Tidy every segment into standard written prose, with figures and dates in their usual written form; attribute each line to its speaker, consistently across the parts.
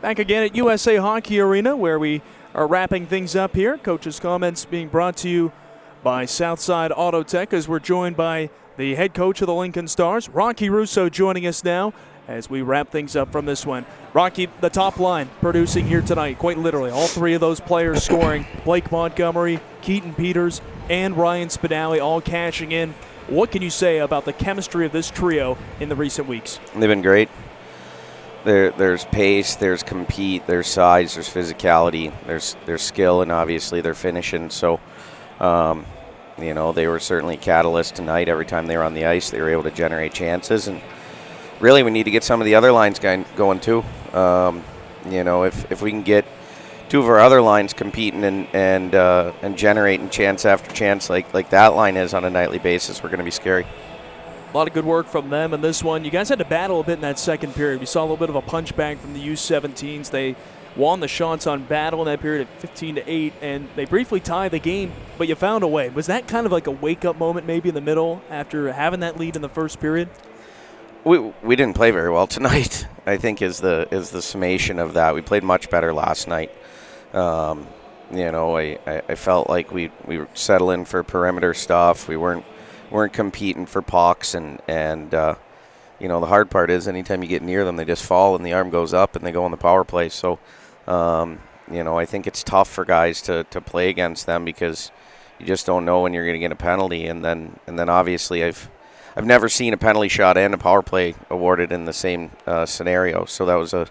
Speaker 1: Back again at USA Hockey Arena, where we are wrapping things up here. Coach's comments being brought to you by Southside Auto Tech, as we're joined by the head coach of the Lincoln Stars, Rocky Russo, joining us now as we wrap things up from this one. Rocky, the top line producing here tonight, quite literally. All three of those players scoring. Blake Montgomery, Keaton Peters, and Ryan Spadali all cashing in. What can you say about the chemistry of this trio in the recent weeks?
Speaker 2: They've been great. There's pace, there's compete, there's size, there's physicality, there's skill, and obviously their finishing. So, they were certainly catalysts tonight. Every time they were on the ice, they were able to generate chances. And really, we need to get some of the other lines going too. If we can get two of our other lines competing and generating chance after chance like that line is on a nightly basis, we're going to be scary.
Speaker 1: A lot of good work from them in this one. You guys had to battle a bit in that second period. We saw a little bit of a punch back from the U17s. They won the shots on battle in that period at 15-8, and they briefly tied the game, but you found a way. Was that kind of like a wake-up moment maybe in the middle after having that lead in the first period?
Speaker 2: We didn't play very well tonight, I think, is the summation of that. We played much better last night. I felt like we were settling for perimeter stuff. We weren't competing for pucks, and the hard part is anytime you get near them, they just fall and the arm goes up and they go on the power play. So, I think it's tough for guys to play against them because you just don't know when you're going to get a penalty. And then obviously I've never seen a penalty shot and a power play awarded in the same scenario. So that was a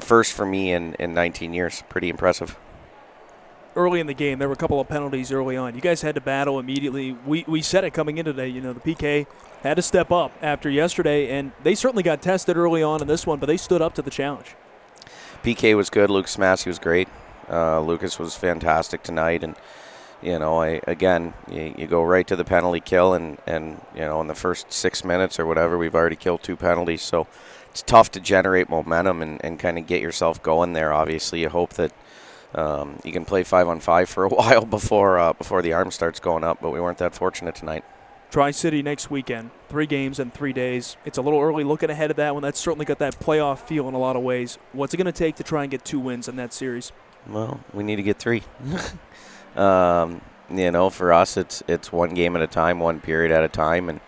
Speaker 2: first for me in 19 years. Pretty impressive.
Speaker 1: Early in the game, there were a couple of penalties early on. You guys had to battle immediately. We said it coming in today. The PK had to step up after yesterday, and they certainly got tested early on in this one, but they stood up to the challenge.
Speaker 2: PK was good. Lucas Massey was great. Lucas was fantastic tonight, and you go right to the penalty kill, and in the first 6 minutes or whatever, we've already killed 2 penalties. So it's tough to generate momentum and kind of get yourself going there. Obviously, you hope that you can play 5-on-5 for a while before the arm starts going up, but we weren't that fortunate tonight.
Speaker 1: Tri-City next weekend, 3 games in 3 days. It's a little early looking ahead of that one. That's certainly got that playoff feel in a lot of ways. What's it going to take to try and get 2 wins in that series?
Speaker 2: Well, we need to get 3. For us, it's 1 game at a time, 1 period at a time, and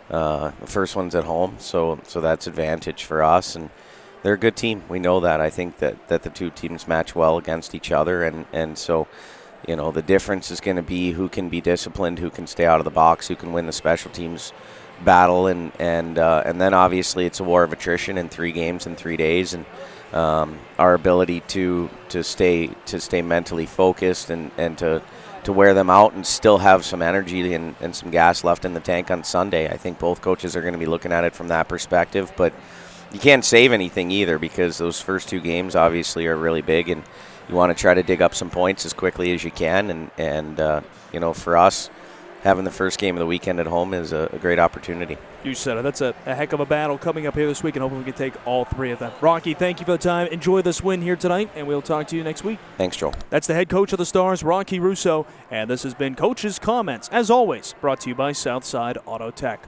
Speaker 2: the first one's at home, so that's advantage for us. And they're a good team. We know that. I think that the 2 teams match well against each other, and so the difference is going to be who can be disciplined, who can stay out of the box, who can win the special teams battle, and then obviously it's a war of attrition in 3 games in 3 days, and our ability to stay mentally focused and to wear them out and still have some energy and some gas left in the tank on Sunday. I think both coaches are going to be looking at it from that perspective, but you can't save anything either because those first 2 games obviously are really big, and you want to try to dig up some points as quickly as you can. And for us, having the first game of the weekend at home is a great opportunity.
Speaker 1: You said it. That's a heck of a battle coming up here this week, and hopefully we can take all 3 of them. Rocky, thank you for the time. Enjoy this win here tonight, and we'll talk to you next week.
Speaker 2: Thanks, Joel.
Speaker 1: That's the head coach of the Stars, Rocky Russo, and this has been Coach's Comments, as always, brought to you by Southside Auto Tech.